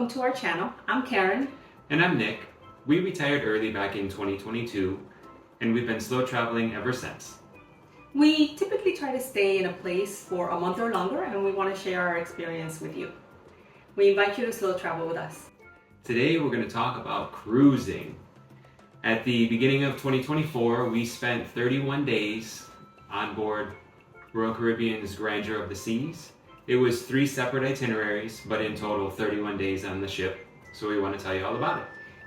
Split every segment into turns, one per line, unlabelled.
welcome to our channel. I'm Karen.
And I'm Nick. We retired early back in 2022, and we've been slow traveling ever since.
We typically try to stay in a place for a month or longer, and we want to share our experience with you. We invite you to slow travel with us.
Today we're going to talk about cruising. At the beginning of 2024, we spent 31 days on board Royal Caribbean's Grandeur of the Seas. It was 3 separate itineraries, but in total 31 days on the ship. So we want to tell you all about it.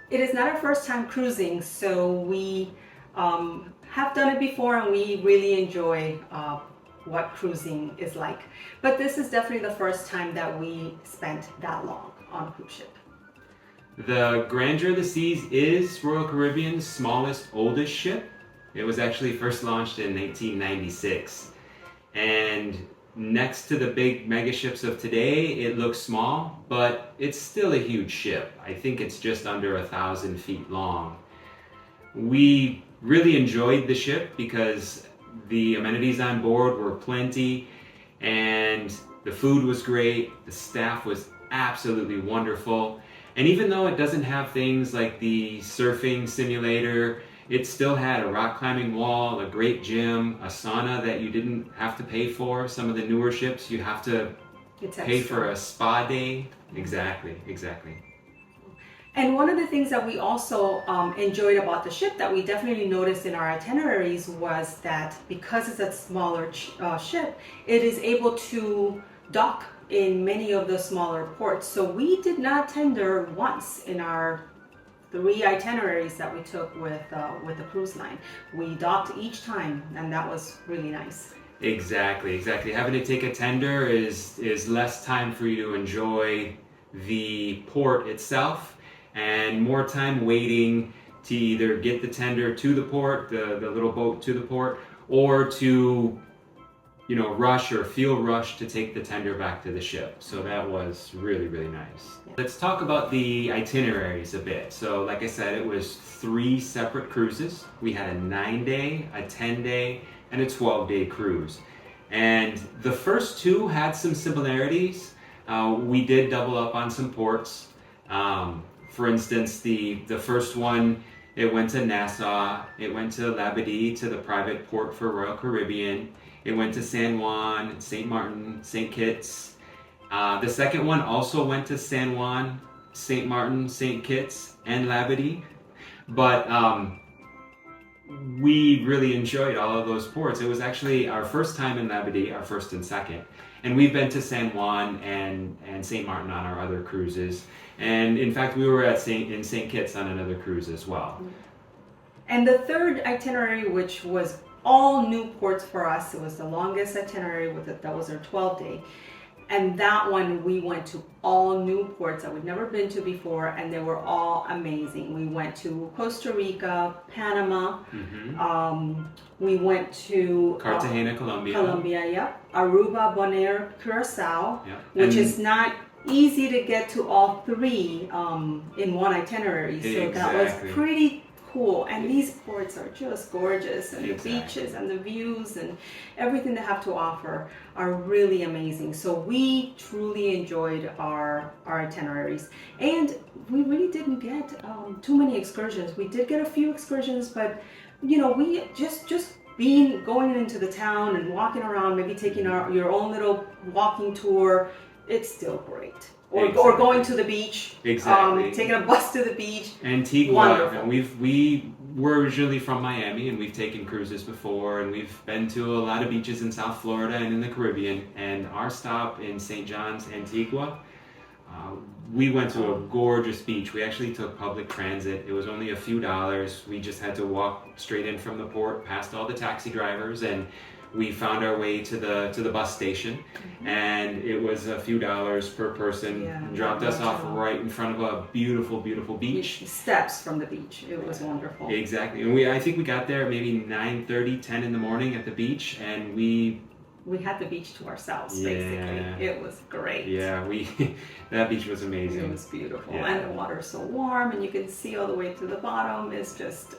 It is not our first time cruising, so we have done it before and we really enjoy what cruising is like. But this is definitely the first time that we spent that long on a cruise ship.
The Grandeur of the Seas is Royal Caribbean's smallest, oldest ship. It was actually first launched in 1996. And next to the big mega ships of today, it looks small, but it's still a huge ship. I think it's just under 1,000 feet long. We really enjoyed the ship because the amenities on board were plenty and the food was great, the staff was absolutely wonderful. And even though it doesn't have things like the surfing simulator, it still had a rock climbing wall, a great gym, a sauna that you didn't have to pay for. Some of the newer ships, you have to pay for a spa day. Exactly.
And one of the things that we also enjoyed about the ship that we definitely noticed in our itineraries was that because it's a smaller ship, it is able to dock in many of the smaller ports. So we did not tender once in our 3 itineraries that we took with the cruise line. We docked each time, and that was really nice.
Exactly. Having to take a tender is less time for you to enjoy the port itself, and more time waiting to either get the tender to the port, the little boat to the port, or to rush or feel rushed to take the tender back to the ship. So that was really nice. Yeah. Let's talk about the itineraries a bit. So like I said, it was 3 separate cruises. We had a 9-day, a 10-day, and a 12-day cruise. And the first 2 had some similarities. We did double up on some ports. For instance, the first one, it went to Nassau, it went to Labadee, to the private port for Royal Caribbean. It went to San Juan, St. Martin, St. Kitts. The second one also went to San Juan, St. Martin, St. Kitts, and Labadee. But we really enjoyed all of those ports. It was actually our first time in Labadee, our first and second. And we've been to San Juan and St. Martin on our other cruises. And in fact, we were at in St. Kitts on another cruise as well.
And the third itinerary, which was all new ports for us, it was the longest itinerary that was our 12-day. And that one, we went to all new ports that we'd never been to before, and they were all amazing. We went to Costa Rica, Panama, we went to
Cartagena, Colombia.
Yep. Aruba, Bonaire, Curacao,
yep.
Which is not easy to get to all 3 in one itinerary. So that was pretty cool. And these ports are just gorgeous, and the beaches and the views and everything they have to offer are really amazing. So we truly enjoyed our itineraries, and we really didn't get too many excursions. We did get a few excursions, but we just going into the town and walking around, maybe taking your own little walking tour, it's still great. Or going to the beach, taking a bus to the beach.
Antigua.
Wonderful.
And we were originally from Miami, and we've taken cruises before, and we've been to a lot of beaches in South Florida and in the Caribbean. And our stop in St. John's, Antigua, we went to a gorgeous beach. We actually took public transit. It was only a few dollars. We just had to walk straight in from the port, past all the taxi drivers, and we found our way to the bus station, and it was a few dollars per person. And dropped us off right in front of a beautiful beach.
Steps from the beach. It was wonderful.
Exactly. And I think we got there maybe 9:30, 10 in the morning at the beach, and we
had the beach to ourselves, basically. It was great.
Yeah, that beach was amazing.
It was beautiful. Yeah. And the water is so warm, and you can see all the way to the bottom. It's just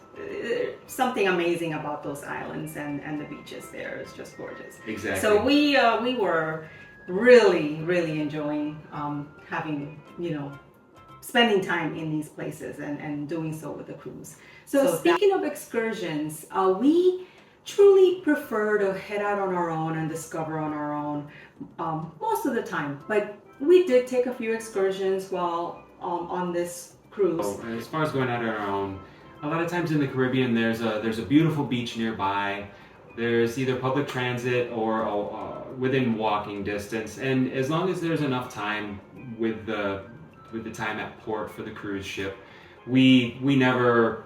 something amazing about those islands and the beaches there. It's just gorgeous.
Exactly.
So we were really enjoying having spending time in these places and doing so with the cruise. So speaking of excursions, we truly prefer to head out on our own and discover on our own most of the time. But we did take a few excursions while on this cruise.
So, as far as going out on our own, a lot of times in the Caribbean, there's a beautiful beach nearby. There's either public transit or within walking distance, and as long as there's enough time with the time at port for the cruise ship, we never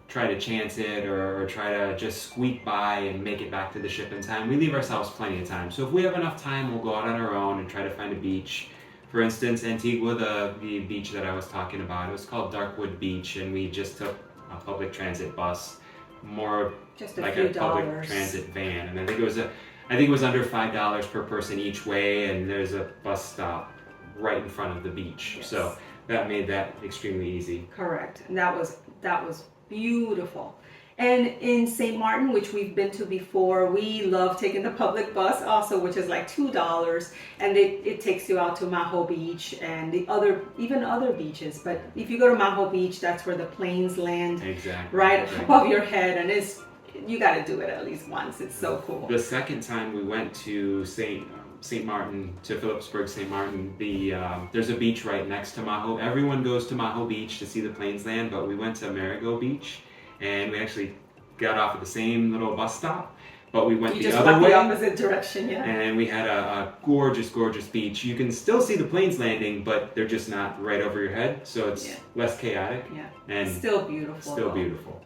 try to chance it or try to just squeak by and make it back to the ship in time. We leave ourselves plenty of time. So if we have enough time, we'll go out on our own and try to find a beach. For instance, Antigua, the beach that I was talking about, it was called Darkwood Beach, and we just took a public transit bus, more
just
like a public transit van, and I think it was under $5 per person each way, and there's a bus stop right in front of the beach.
Yes.
So that made that extremely easy.
Correct, and that was beautiful. And in St. Martin, which we've been to before, we love taking the public bus also, which is like $2, and it takes you out to Maho Beach and even other beaches. But if you go to Maho Beach, that's where the planes land, right above your head, and you got to do it at least once. It's so cool.
The second time we went to St. Martin, to Phillipsburg, St. Martin, there's a beach right next to Maho. Everyone goes to Maho Beach to see the planes land, but we went to Marigot Beach, and we actually got off at the same little bus stop, but we went the other way.
The opposite direction, yeah.
And we had a gorgeous, gorgeous beach. You can still see the planes landing, but they're just not right over your head, so it's less chaotic.
Yeah,
and
still beautiful.
Still beautiful.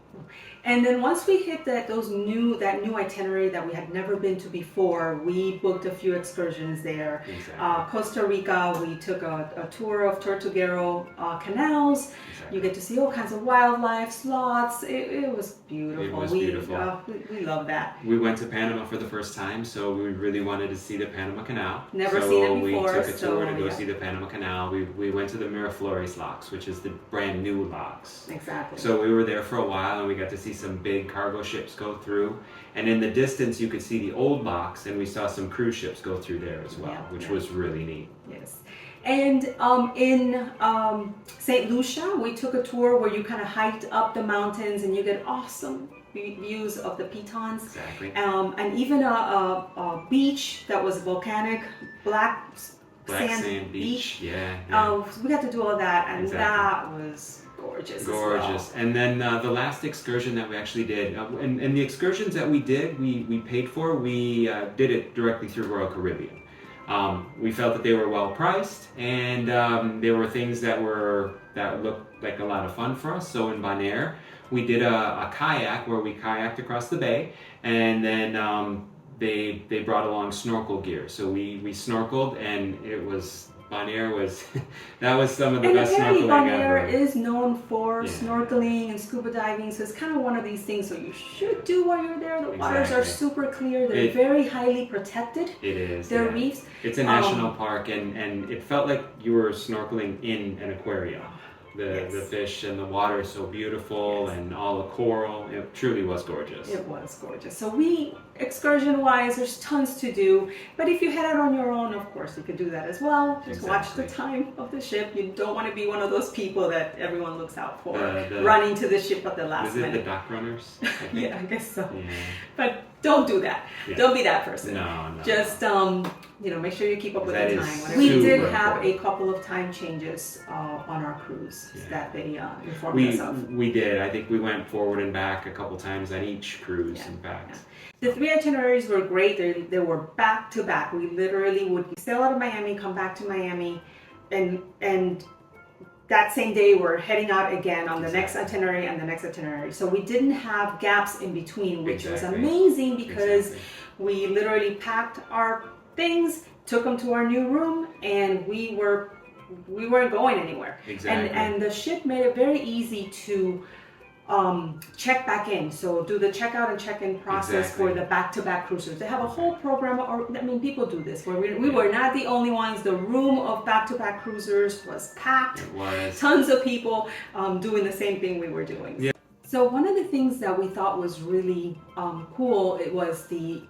And then once we hit that new itinerary that we had never been to before, we booked a few excursions there.
Exactly.
Costa Rica, we took a tour of Tortuguero canals.
Exactly.
You get to see all kinds of wildlife, sloths. It was beautiful.
It was beautiful.
We love that.
We went to Panama for the first time, so we really wanted to see the Panama Canal.
Never seen it before.
So we took a tour to go see the Panama Canal. We went to the Miraflores locks, which is the brand new locks.
Exactly.
So we were there for a while, and we got to see some big cargo ships go through, and in the distance you could see the old locks, and we saw some cruise ships go through there as well, which was really neat.
Yes. And in St. Lucia, we took a tour where you kind of hiked up the mountains and you get awesome views of the pitons.
Exactly.
And even a beach that was volcanic, black sand beach.
Yeah.
We got to do all that, and that was gorgeous.
Gorgeous.
As well.
And then the last excursion that we actually did, and the excursions that we did, we paid for, we did it directly through Royal Caribbean. We felt that they were well priced, and there were things that looked like a lot of fun for us. So in Bonaire, we did a kayak where we kayaked across the bay, and then they brought along snorkel gear. So we snorkeled, and Bonaire was that was some of the best snorkeling ever.
Bonaire is known for snorkeling and scuba diving, so it's kind of one of these things. So you should do while you're there. The waters are super clear. They're very highly protected.
It is.
They're reefs.
It's a national park, and it felt like you were snorkeling in an aquarium. The fish and the water is so beautiful, and all the coral. It truly was gorgeous.
It was gorgeous. So excursion-wise, there's tons to do. But if you head out on your own, of course, you could do that as well. Just watch the time of the ship. You don't want to be one of those people that everyone looks out for, running to the ship at the last minute.
Is it the dock runners?
Yeah, I guess so.
Yeah.
But don't do that. Yeah. Don't be that person.
No.
Just make sure you keep up with the time. We did have a couple of time changes on our cruise that they informed us of.
We did. I think we went forward and back a couple times on each cruise, in fact. Yeah.
The 3 itineraries were great. They were back to back. We literally would sail out of Miami, come back to Miami, and that same day we're heading out again on the next itinerary and the next itinerary. So we didn't have gaps in between, which was amazing because we literally packed our things, took them to our new room, and we weren't going anywhere.
Exactly.
And the ship made it very easy to check back in. So do the checkout and check-in process for the back-to-back cruisers. They have a whole program, people do this, where we were not the only ones. The room of back-to-back cruisers was packed.
It was.
Tons of people doing the same thing we were doing.
Yeah.
So one of the things that we thought was really cool, it was the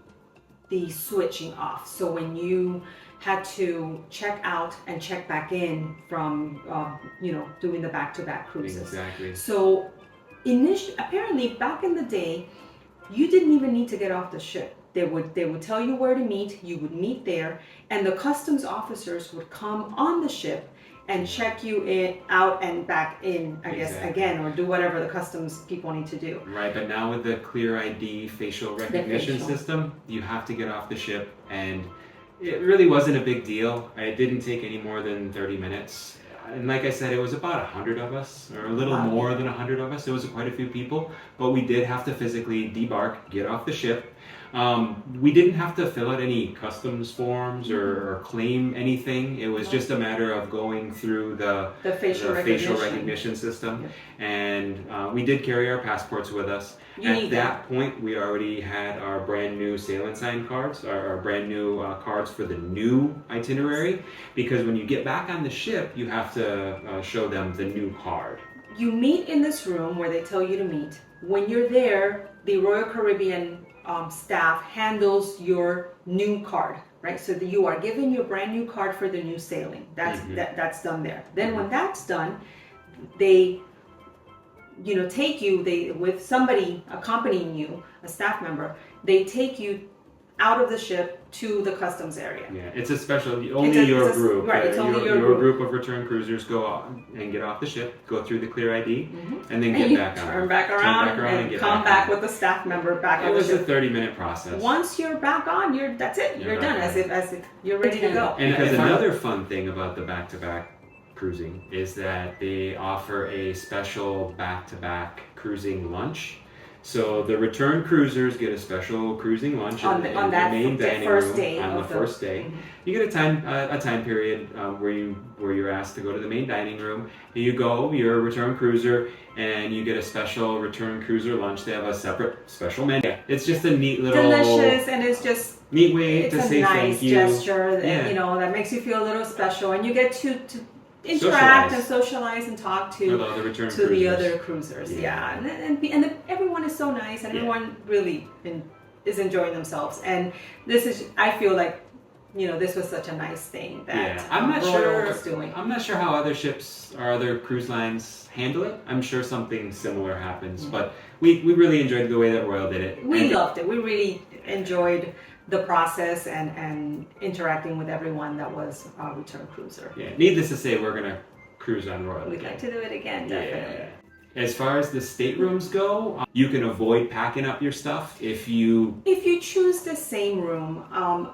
switching off. So when you had to check out and check back in from, doing the back-to-back cruises.
Exactly.
So apparently back in the day, you didn't even need to get off the ship. They would tell you where to meet, you would meet there, and the customs officers would come on the ship and check you out and back in, I guess, again, or do whatever the customs people need to do.
Right, but now with the Clear ID facial recognition system, you have to get off the ship, and it really wasn't a big deal. It didn't take any more than 30 minutes. And like I said, it was about 100 of us, or a little more than 100 of us. It was quite a few people, but we did have to physically debark, get off the ship. We didn't have to fill out any customs forms or claim anything. It was just a matter of going through the facial recognition system. Yeah. And we did carry our passports with us. At that point, we already had our brand new sail and sign cards, our brand new cards for the new itinerary, because when you get back on the ship, you have to show them the new card.
You meet in this room where they tell you to meet. When you're there, the Royal Caribbean staff handles your new card, right? So that you are given your brand new card for the new sailing. That's done there. Then when that's done, they take you, with somebody accompanying you, a staff member, they take you out of the ship to the customs area.
Yeah, it's a special, only your group.
Right, it's only your
group of return cruisers go on and get off the ship, go through the Clear ID, and then get back on.
Turn back around and come back with the staff member back on the ship.
It was a 30-minute process.
Once you're back on, that's it. You're done, as if you're ready to go.
And because another fun thing about the back-to-back cruising is that they offer a special back-to-back cruising lunch. So the return cruisers get a special cruising lunch in the main dining room on the first day. You get a time period where you're asked to go to the main dining room. You go, you're a return cruiser, and you get a special return cruiser lunch. They have a separate special menu. It's just a neat little,
delicious, and it's just
neat way to say thank you.
It's a nice gesture, that makes you feel a little special, and you get to interact and socialize and talk to the other cruisers. Yeah. And everyone is so nice, and everyone really is enjoying themselves. And I feel like, this was such a nice thing that Royal was doing.
I'm not sure how other ships or other cruise lines handle it. I'm sure something similar happens, but we really enjoyed the way that Royal did it.
We loved it. We really enjoyed the process and interacting with everyone that was a return cruiser.
Yeah, needless to say, we're gonna cruise on Royal.
We'd like to do it again, definitely.
Yeah. As far as the staterooms go, you can avoid packing up your stuff if you
choose the same room.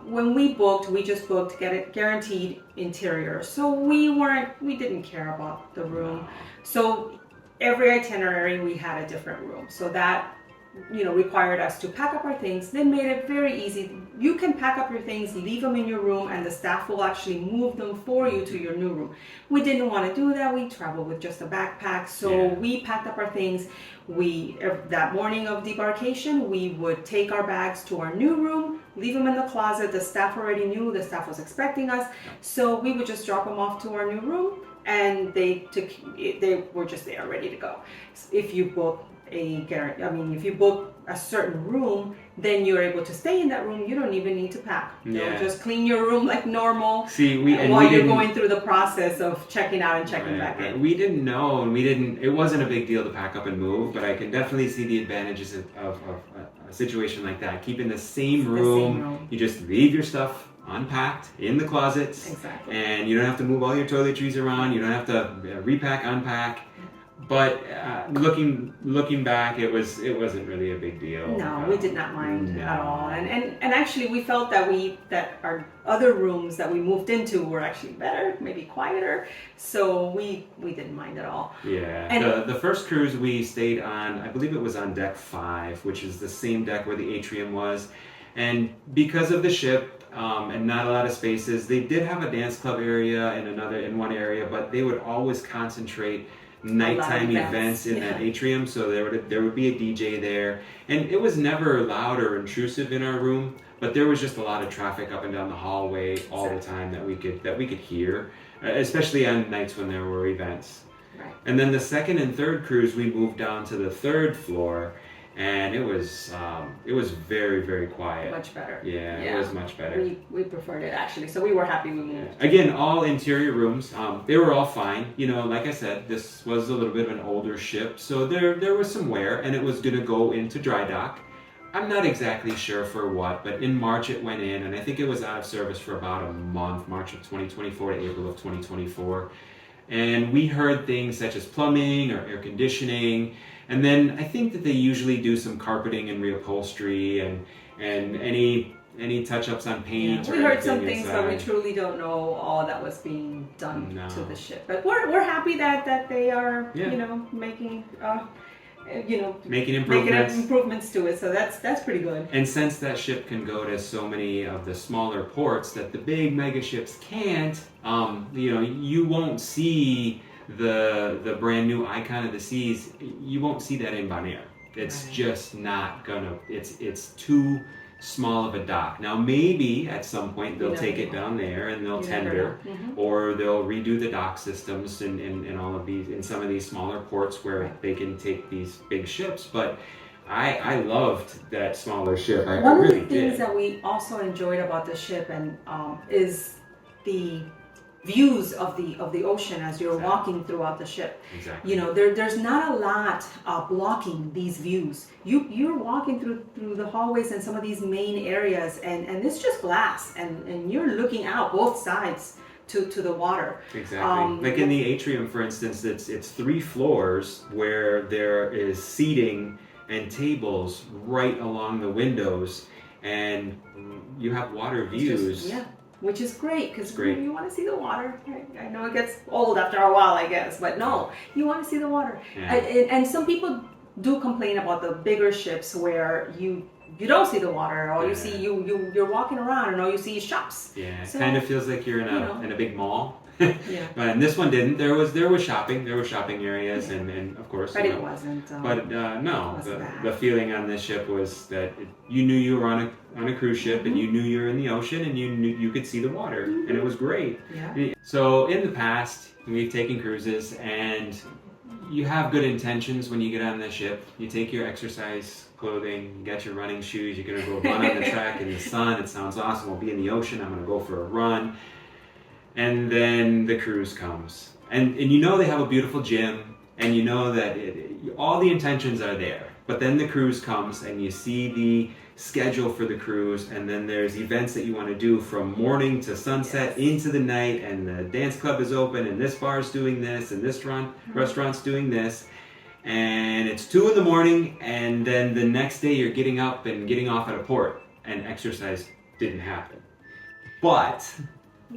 When we booked, we just booked guaranteed interior, so we didn't care about the room. So every itinerary we had a different room, so that required us to pack up our things. They made it very easy. You can pack up your things, leave them in your room, and the staff will actually move them for you to your new room. We didn't want to do that. We traveled with just a backpack, so we packed up our things. That morning of debarkation, we would take our bags to our new room, leave them in the closet. The staff already knew. The staff was expecting us, so we would just drop them off to our new room, and they were just there ready to go. If you book if you book a certain room, then you're able to stay in that room. You don't even need to pack. You'll just clean your room like normal while you're going through the process of checking out and checking back in.
We didn't know, and it wasn't a big deal to pack up and move, but I can definitely see the advantages of a situation like that. Keeping the same room, you just leave your stuff unpacked in the closets, and you don't have to move all your toiletries around. You don't have to repack, unpack. But looking back, it wasn't really a big deal.
No, we did not mind at all. And actually, we felt that our other rooms that we moved into were actually better, maybe quieter. So we didn't mind at all.
Yeah. And the first cruise we stayed on, I believe it was on deck 5, which is the same deck where the atrium was. And because of the ship and not a lot of spaces, they did have a dance club area in one area, but they would always concentrate nighttime events in that atrium, so there would be a DJ there, and it was never loud or intrusive in our room, but there was just a lot of traffic up and down the hallway all the time that we could hear, especially on nights when there were events. And then the second and third cruise, we moved down to the 3rd floor, and it was very, very quiet.
Much better.
Yeah, it was much better.
We preferred it actually, so we were happy we moved.
Again, all interior rooms, they were all fine. You know, like I said, this was a little bit of an older ship, so there was some wear, and it was going to go into dry dock. I'm not exactly sure for what, but in March it went in, and I think it was out of service for about a month, March of 2024 to April of 2024. And we heard things such as plumbing or air conditioning, and then I think that they usually do some carpeting and reupholstery and any touch-ups on paint.
Yeah, we heard some things, but we truly don't know all that was being done to the ship. But we're happy that they are making improvements to it. So that's pretty good.
And since that ship can go to so many of the smaller ports that the big mega ships can't, you won't see the brand new Icon of the Seas. You won't see that in Bonaire. It's just not gonna. It's too small of a dock. Now maybe at some point they'll take it down there and they'll tender, or they'll redo the dock systems in all of these, in some of these smaller ports where they can take these big ships. But I loved that smaller ship.
One of the things that we also enjoyed about the ship and is the views of the ocean as you're walking throughout the ship.
Exactly.
You know, there's not a lot blocking these views. You're walking through the hallways and some of these main areas, and it's just glass, and you're looking out both sides to the water.
Exactly. Like in the atrium, for instance, it's 3 floors where there is seating and tables right along the windows, and you have water views.
Which is great, because you want to see the water. I know it gets old after a while, I guess, but no, you want to see the water. And some people do complain about the bigger ships where you don't see the water, or you see you're walking around and all you see is shops.
Yeah, it kind of feels like you're in a big mall. And this one didn't. There was shopping. There were shopping areas, and of course.
But it wasn't.
The feeling on this ship was that you knew you were on a cruise ship, and you knew you were in the ocean, and you knew you could see the water, and it was great.
Yeah.
So in the past, we've taken cruises, and you have good intentions when you get on the ship. You take your exercise clothing, you got your running shoes. You're gonna go run on the track in the sun. It sounds awesome. We'll be in the ocean. I'm gonna go for a run. And then the cruise comes, and you know they have a beautiful gym, and you know that all the intentions are there. But then the cruise comes, and you see the schedule for the cruise, and then there's events that you want to do from morning to sunset into the night, and the dance club is open, and this bar's doing this, and this restaurant's doing this, and it's 2 a.m, and then the next day you're getting up and getting off at a port, and exercise didn't happen. But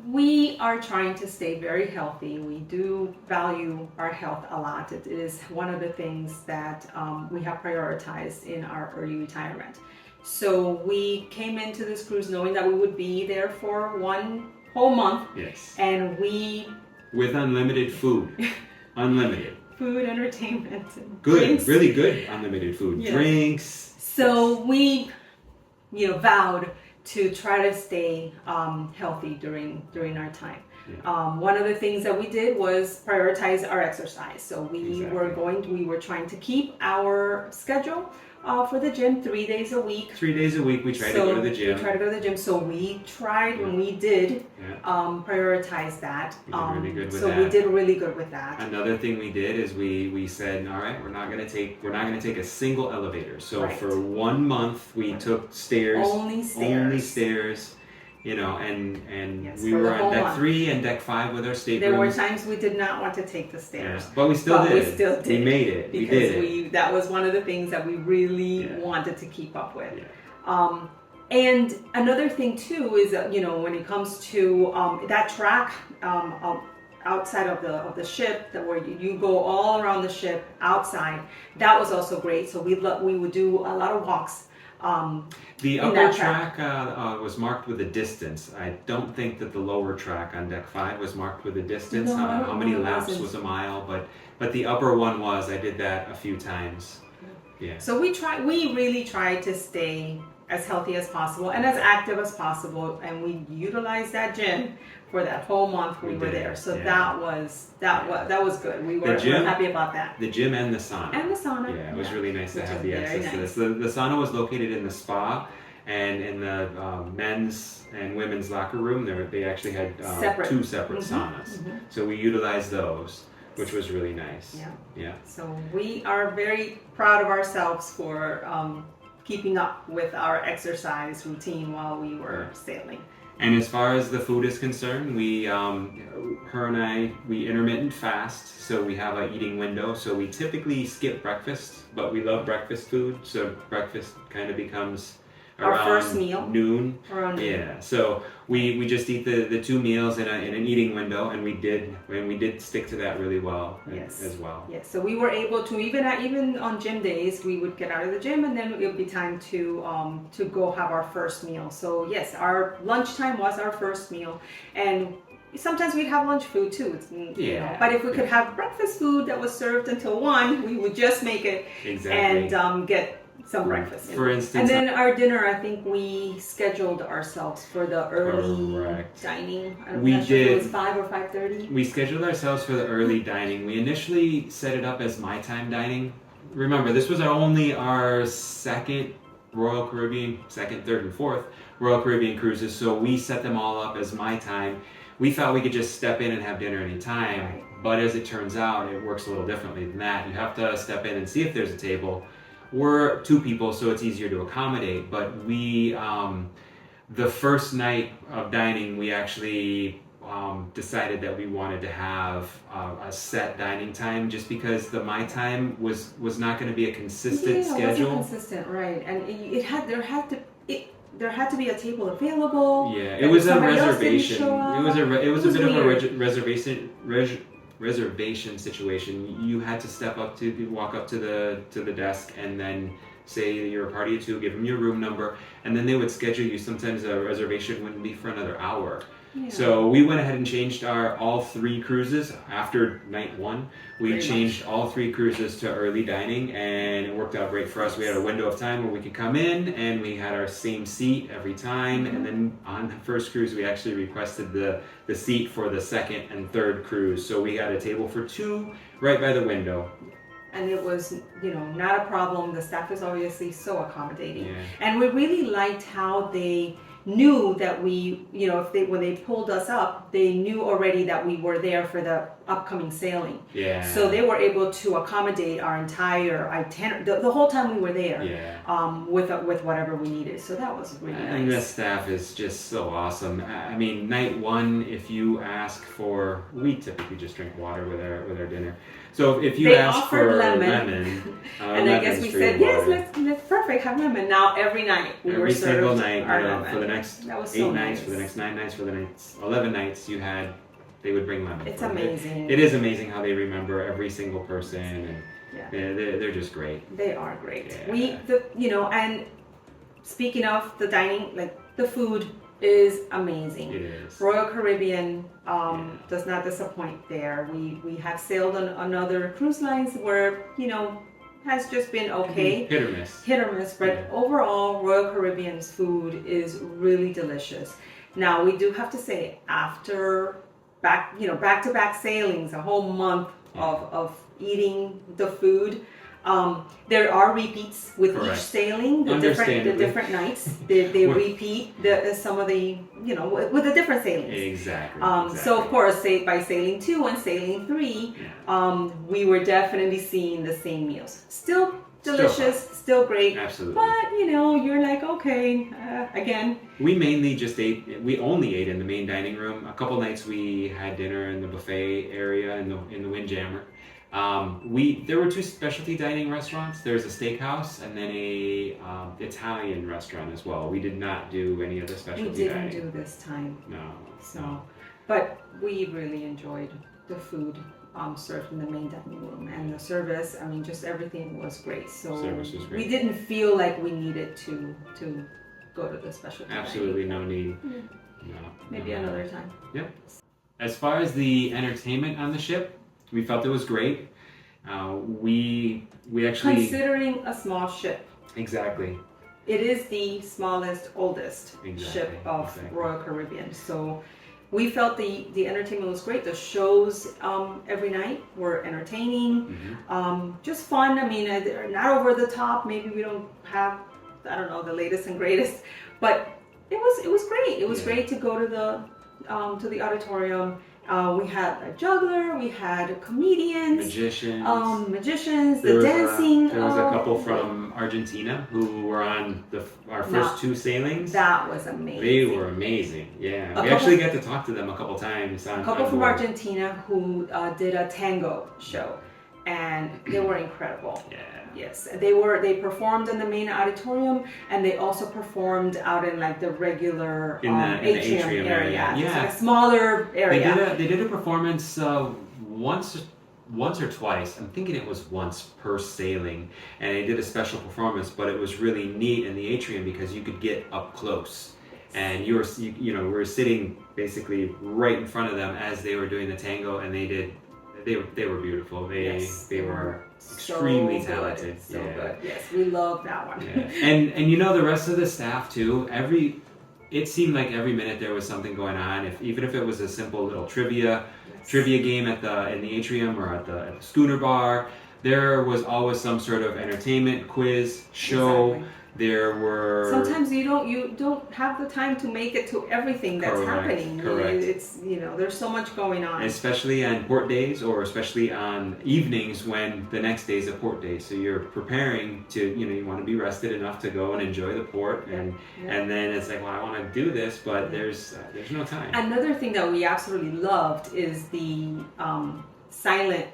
we are trying to stay very healthy. We do value our health a lot. It is one of the things that we have prioritized in our early retirement. So we came into this cruise knowing that we would be there for 1 whole month.
Yes.
And
with unlimited food. Unlimited.
Food, entertainment, and
good,
drinks.
Really good unlimited food.
Yes.
Drinks.
So we, vowed to try to stay healthy during our time. One of the things that we did was prioritize our exercise. So we were trying to keep our schedule for the gym 3 days a week.
3 days a week we tried to go to the gym. So
we tried when we did prioritize that.
We
did really good with that.
Another thing we did is we said, all right, we're not going to take a single elevator. So for 1 month we took stairs.
Only stairs.
And we were on deck 3 and deck 5 with our staterooms.
There were times we did not want to take the stairs.
But we still did. We made it. We did it.
That was one of the things that we really wanted to keep up with. And another thing too is, when it comes to that track outside of the ship, where you go all around the ship outside, that was also great. So we would do a lot of walks.
The upper track was marked with a distance. I don't think that the lower track on deck 5 was marked with a distance.
No,
how many laps was a mile, but the upper one was. I did that a few times. Yeah.
So we really tried to stay as healthy as possible and as active as possible, and we utilized that gym for that whole month we were there. So that was good. We were happy about that.
The gym and the sauna.
Yeah,
it was really nice to have the access to this. The sauna was located in the spa, and in the men's and women's locker room, they actually had two separate saunas. So we utilized those, which was really nice. Yeah.
So we are very proud of ourselves for keeping up with our exercise routine while we were sailing.
And as far as the food is concerned, we intermittent fast, so we have an eating window. So we typically skip breakfast, but we love breakfast food. So breakfast kind of becomes
our first meal,
noon.
Around noon.
Yeah. So we just eat the 2 meals in an eating window, and we did stick to that really well as well.
Yes. So we were able to even on gym days, we would get out of the gym, and then it would be time to go have our first meal. So yes, our lunchtime was our first meal, and sometimes we'd have lunch food too. But if we could have breakfast food that was served until 1, we would just make it and get some breakfast.
For instance,
and then our dinner, I think we scheduled ourselves for the early dining. I'm not sure if it was 5 or 5:30.
We scheduled ourselves for the early dining. We initially set it up as my time dining. Remember, this was only our second Royal Caribbean, second, third, and fourth Royal Caribbean cruises. So we set them all up as my time. We thought we could just step in and have dinner anytime, but as it turns out, it works a little differently than that. You have to step in and see if there's a table. We're 2 people, so it's easier to accommodate, but we, the first night of dining, we actually decided that we wanted to have a set dining time, just because the my time was not going to be a consistent schedule.
It wasn't consistent, right? And there had to be a table available.
Yeah, it was a reservation. It was a bit of a reservation situation. You had to walk up to the desk, and then say you're a party of 2, give them your room number, and then they would schedule you. Sometimes a reservation wouldn't be for another hour. Yeah. So we went ahead and changed all 3 cruises after night 1. We changed all 3 cruises to early dining, and it worked out great for us. We had a window of time where we could come in, and we had our same seat every time. And then on the first cruise, we actually requested the seat for the second and third cruise. So we had a table for 2 right by the window.
And it was, not a problem. The staff is obviously so accommodating. Yeah. And we really liked how they knew that we, when they pulled us up, they knew already that we were there for the upcoming sailing.
Yeah.
So they were able to accommodate our entire itinerary, the whole time we were there.
Yeah.
With whatever we needed. So that was really nice.
And the staff is just so awesome. I mean, night 1, if you ask for, we typically just drink water with our dinner. So if you ask for lemon,
and I guess we said, yes, let's perfect, have lemon. Now every night we were served
every single night,
lemon.
For the next 8 nights, for the next 9 nights, for the next 11 nights, they would bring lemon.
It's amazing.
It is amazing how they remember every single person, and they're just great.
They are great.
Yeah.
And speaking of the dining, like the food is amazing.
It is.
Royal Caribbean does not disappoint there. We have sailed on other cruise lines where, has just been okay.
Hit or miss.
But overall, Royal Caribbean's food is really delicious. Now, we do have to say, after back-to-back sailings, a whole month of eating the food, there are repeats with each sailing. The different nights they repeat some of the with the different sailings.
Exactly.
So of course, by sailing 2 and sailing 3, we were definitely seeing the same meals. Still delicious, still great.
Absolutely.
But you're like, okay, again.
We mainly we only ate in the main dining room. A couple nights we had dinner in the buffet area in the Windjammer. There were 2 specialty dining restaurants. There's a steakhouse and then a Italian restaurant as well. We did not do any of the specialty dining.
We didn't do this time.
No.
But we really enjoyed the food served in the main dining room, and the service. I mean, just everything was great. So
service was great.
We didn't feel like we needed to go to the specialty.
Absolutely no need.
No. Maybe another time.
Yep. As far as the entertainment on the ship, we felt it was great. We actually,
considering a small ship.
Exactly.
it is the smallest, oldest ship of Royal Caribbean. So we felt the entertainment was great. The shows every night were entertaining, just fun. I mean, they're not over the top. Maybe we don't have, I don't know, the latest and greatest, but it was great. It was great to go to the auditorium. We had a juggler, we had comedians, magicians, the dancing.
There was a couple from Argentina who were on our first 2 sailings.
That was amazing.
They were amazing. Yeah, we actually got to talk to them a couple times.
A couple from Argentina who did a tango show, and they were incredible. Yeah. Yes, they performed in the main auditorium, and they also performed out in like the regular atrium area. Yeah, like a smaller area.
They did a performance once or twice. I'm thinking it was once per sailing, and they did a special performance. But it was really neat in the atrium because you could get up close, and we were sitting basically right in front of them as they were doing the tango, and they were beautiful. They were extremely talented.
So good. Yes, we love that one.
Yeah. And the rest of the staff too. It seemed like every minute there was something going on. Even if it was a simple little trivia game in the atrium or at the schooner bar, there was always some sort of entertainment, quiz, show. Exactly. There were
sometimes you don't have the time to make it to everything that's happening.
Correct.
It's there's so much going on.
Especially on port days, or especially on evenings when the next day is a port day. So you're preparing to you want to be rested enough to go and enjoy the port, and then it's like, well, I want to do this, but there's no time.
Another thing that we absolutely loved is the silent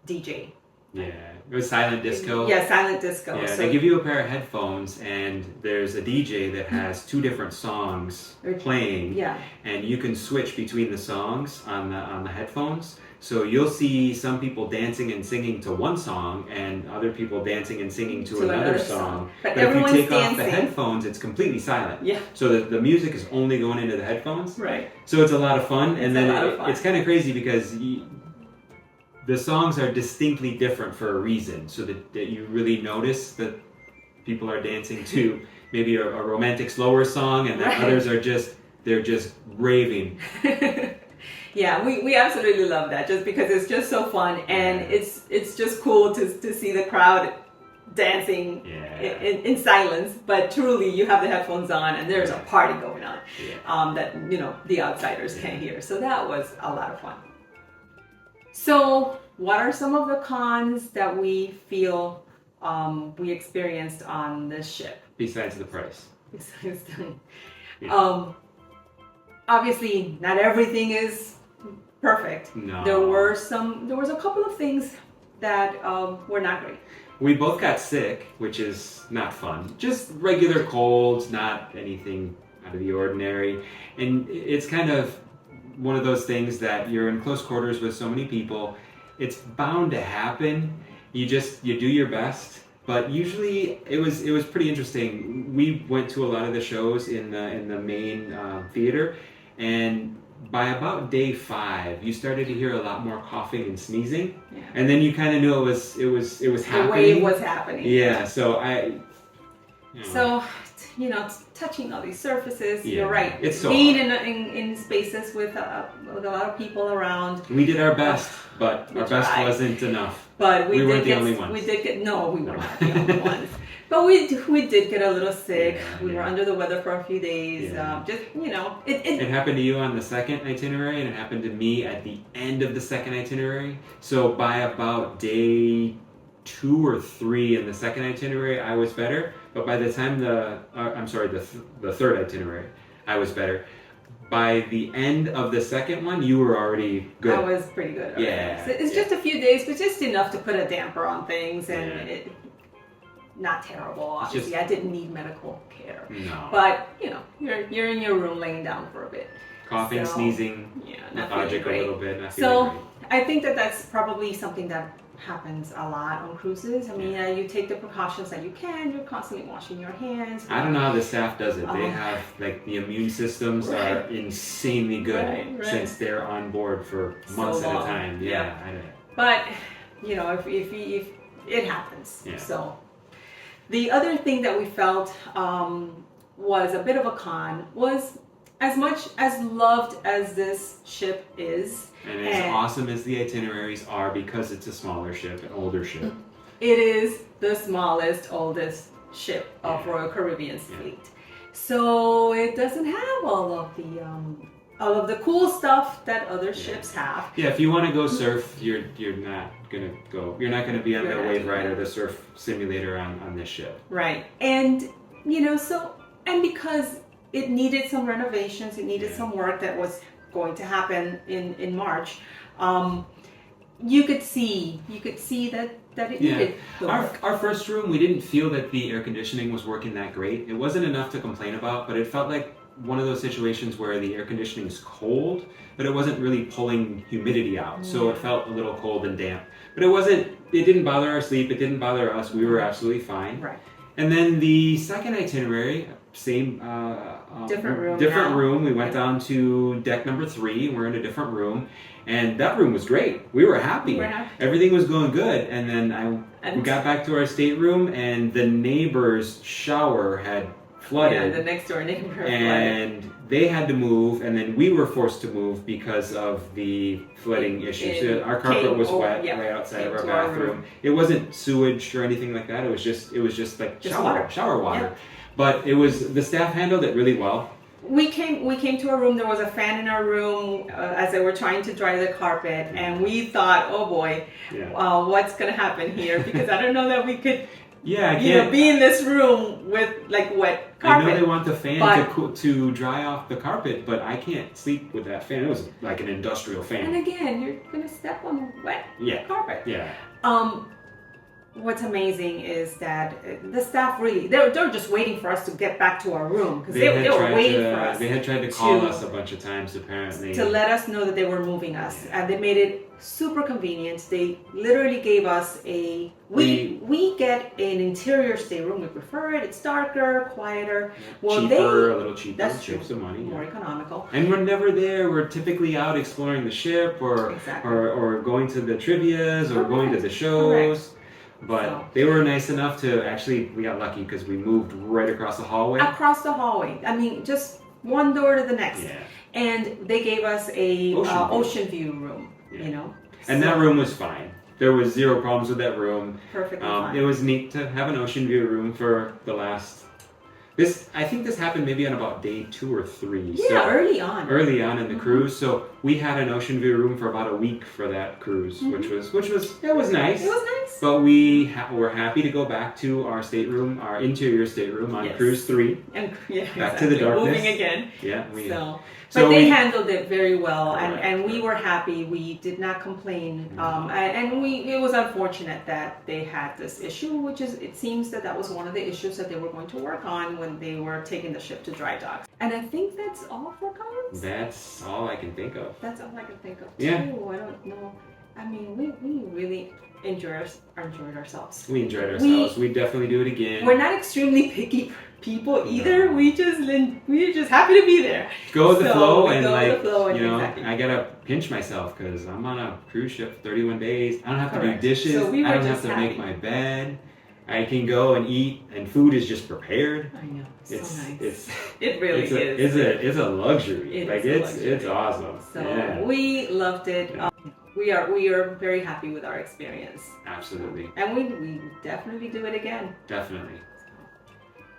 DJ.
Yeah, it was silent disco.
Yeah, silent disco.
Yeah, they give you a pair of headphones, and there's a DJ that has 2 different songs playing. Yeah. And you can switch between the songs on the headphones. So you'll see some people dancing and singing to one song, and other people dancing and singing to another song. But if you take off the headphones, it's completely silent. Yeah. So the music is only going into the headphones. Right. So it's a lot of fun, and then it's kind of crazy because the songs are distinctly different for a reason, so that you really notice that people are dancing to maybe a romantic slower song, and then others are they're just raving.
Yeah, we absolutely love that, just because it's just so fun, and it's just cool to see the crowd dancing in silence, but truly you have the headphones on and there's a party going on that the outsiders can't hear. So that was a lot of fun. So what are some of the cons that we feel we experienced on this ship?
Besides the price.
Obviously, not everything is perfect.
No.
There was a couple of things that were not great.
We both got sick, which is not fun. Just regular colds, not anything out of the ordinary. And it's kind of one of those things that you're in close quarters with so many people. It's bound to happen. You do your best. But usually it was pretty interesting. We went to a lot of the shows in the main theater, and by about day 5, you started to hear a lot more coughing and sneezing, and then you kind of knew it was happening.
The way it was happening.
Yeah. So
touching all these surfaces. You're right.
It's so
being in spaces with a lot of people around.
We did our best, but our best wasn't enough.
But we
weren't the only ones.
We were not the only ones. But we did get a little sick. We were under the weather for a few days. It
happened to you on the second itinerary, and it happened to me at the end of the second itinerary. So by about day 2 or 3 in the second itinerary, I was better. But by the time the third itinerary, I was better. By the end of the second one, you were already good.
I was pretty good. Already. Yeah. So it's just a few days, but just enough to put a damper on things, and not terrible. Obviously, I didn't need medical care. No. But you're in your room laying down for a bit.
Coughing, sneezing, lethargic a little bit. Not
so great. I think that's probably something that happens a lot on cruises. I mean, you take the precautions that you can. You're constantly washing your hands.
I don't know how the staff does it. They have the immune systems are insanely good since they're on board for months at a time. Yeah. I don't know.
But if it happens. Yeah. So The other thing that we felt was a bit of a con was, as much as loved as this ship is,
and as awesome as the itineraries are, because it's a smaller ship, an older ship,
it is the smallest, oldest ship of Royal Caribbean's fleet. So it doesn't have all of the cool stuff that other ships have.
Yeah, if you want to go surf, you're not gonna go. You're not gonna be on the wave ride or the surf simulator on this ship.
Right, and and because it needed some renovations, it needed some work that was going to happen in March. You could see that it needed the work.
Our first room, we didn't feel that the air conditioning was working that great. It wasn't enough to complain about, but it felt like one of those situations where the air conditioning is cold, but it wasn't really pulling humidity out. So it felt a little cold and damp. But it didn't bother our sleep, it didn't bother us. We were absolutely fine.
Right.
And then the second itinerary, same different room. We went down to deck number 3. We're in a different room, and that room was great. We were happy. Everything was going good. And then we got back to our stateroom, and the neighbor's shower had flooded.
Yeah, the next door neighbor flooded.
And they had to move, and then we were forced to move because of the flooding issues. Our carpet was wet right outside of our bathroom. It wasn't sewage or anything like that. It was just like shower water.
Yep.
But the staff handled it really well.
We came to our room. There was a fan in our room as they were trying to dry the carpet, and we thought, oh boy, what's gonna happen here? Because I don't know that we could, be in this room with like wet carpet.
I know they want the fan to dry off the carpet, but I can't sleep with that fan. It was like an industrial fan.
And again, you're gonna step on wet carpet.
Yeah.
What's amazing is that the staff they're just waiting for us to get back to our room, because they were waiting for us.
They had tried to call us a bunch of times, apparently,
to let us know that they were moving us, and they made it super convenient. They literally gave us we get an interior stateroom. We prefer it. It's darker, quieter. Well,
a little cheaper.
That's true.
Save some money.
More economical.
And we're never there. We're typically out exploring the ship, or going to the trivias, or going to the shows. Correct. But they were nice enough to we got lucky because we moved right across the hallway. Across the hallway.
I mean, just one door to the next. Yeah. And they gave us a ocean view room,
And that room was fine. There was zero problems with that room.
Perfectly fine.
It was neat to have an ocean view room for the last... I think this happened maybe on about day 2 or 3.
Yeah, early on.
Early on in the cruise. So we had an ocean view room for about a week for that cruise, which was nice.
It was nice.
But we were happy to go back to our stateroom, our interior stateroom on cruise 3.
And
back to the darkness.
Moving again.
Yeah.
But they handled it very well, and we were happy. We did not complain, it was unfortunate that they had this issue, which is, it seems that was one of the issues that they were going to work on when they were taking the ship to dry dock. And I think that's all for cons.
That's all I can think of.
That's all I can think of too.
Yeah.
I don't know. I mean, we really enjoyed ourselves.
We enjoyed ourselves. We definitely do it again.
We're not extremely picky people either. No. We're just happy to be there.
Go with the flow, and I gotta pinch myself because I'm on a cruise ship 31 days. I don't have to do dishes.
So I
don't have to make my bed. I can go and eat, and food is just prepared.
I know. It's so nice.
It really is. It's a luxury. It's awesome.
So we loved it. We are very happy with our experience.
Absolutely.
And we definitely do it again.
Definitely.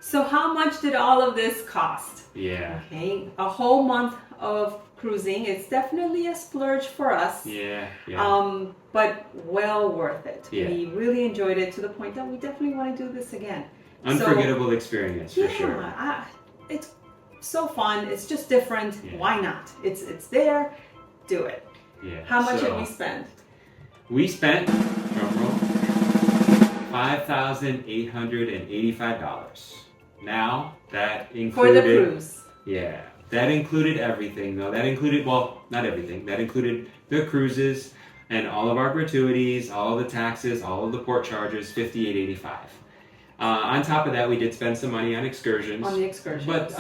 So how much did all of this cost?
Yeah.
Okay, a whole month of cruising. It's definitely a splurge for us.
Yeah.
But well worth it.
Yeah.
We really enjoyed it to the point that we definitely want to do this again.
Unforgettable experience for sure.
It's so fun. It's just different. Yeah. Why not? It's there. Do it.
Yeah.
How much did we spend?
We spent, drumroll, $5,885. Now, that included...
For the cruise.
Yeah. That included everything, though. That included, well, not everything. That included the cruises and all of our gratuities, all of the taxes, all of the port charges, $5,885. On top of that, we did spend some money on excursions.
On the excursions.
But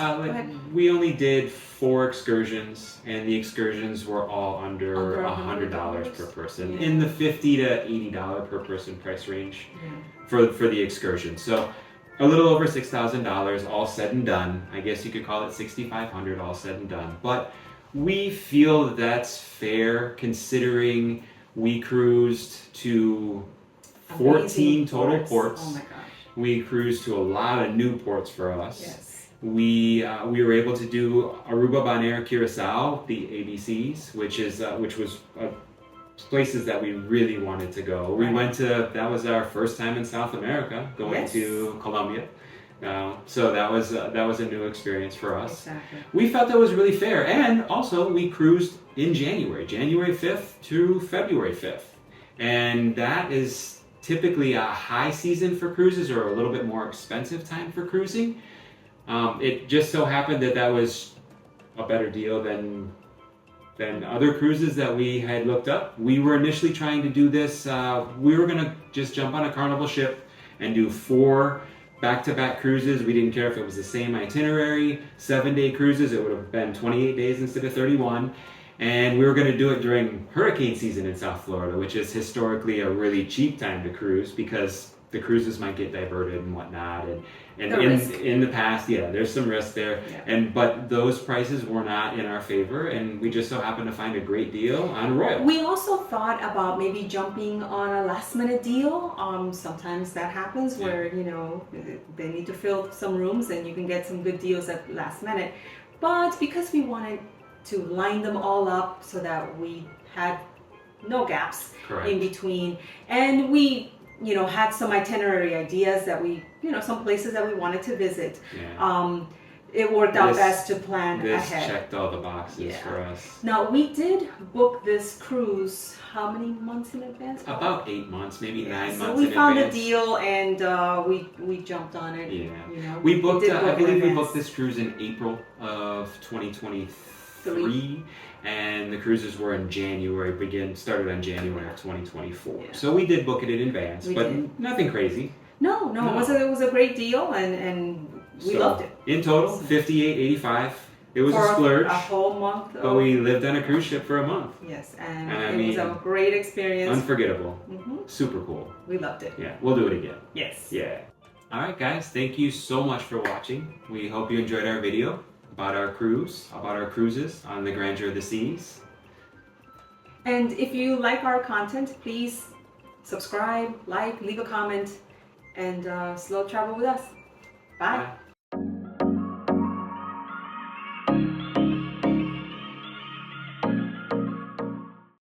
we only did 4 excursions, and the excursions were all under $100 per person, in the $50 to $80 per person price range for the excursion. So a little over $6,000 all said and done. I guess you could call it $6,500 all said and done. But we feel that's fair considering we cruised to 14 total ports.
Oh my gosh.
We cruised to a lot of new ports for us.
Yes.
We were able to do Aruba, Bonaire, Curacao, the ABCs, which was places that we really wanted to go. We went to, that was our first time in South America, going to Colombia. So that was a new experience for us.
Exactly.
We felt that was really fair, and also we cruised in January 5th to February 5th, and that is typically a high season for cruises or a little bit more expensive time for cruising. It just so happened that was a better deal than other cruises that we had looked up. We were initially trying to do this, we were going to just jump on a Carnival ship and do 4 back-to-back cruises. We didn't care if it was the same itinerary, 7-day cruises. It would have been 28 days instead of 31. And we were going to do it during hurricane season in South Florida, which is historically a really cheap time to cruise because the cruises might get diverted and whatnot. And in the past, there's some risk there. Yeah. But those prices were not in our favor, and we just so happened to find a great deal on Royal.
We also thought about maybe jumping on a last-minute deal. Sometimes that happens where they need to fill some rooms, and you can get some good deals at last minute. But because we wanted to line them all up so that we had no gaps in between, and we had some itinerary ideas that we, some places that we wanted to visit. Yeah. It worked out best to plan ahead.
This checked all the boxes for us.
Now, we did book this cruise how many months in advance?
About 8 months, maybe 9 months in advance.
So we found a deal and we jumped on it.
Yeah. We booked, I believe we booked this cruise in April of 2023. And the cruises were in January, started on January of 2024. Yeah. So we did book it in advance, but nothing crazy.
No. It was a great deal, and we loved it.
In total, $58.85. It was a splurge.
A whole month.
But we lived on a cruise ship for a month.
Yes, and it was a great experience.
Unforgettable. Super cool.
We loved it.
Yeah, we'll do it again.
Yes.
Yeah. All right, guys. Thank you so much for watching. We hope you enjoyed our video about our cruises on the Grandeur of the Seas.
And if you like our content, please subscribe, leave a comment, and slow travel with us. Bye.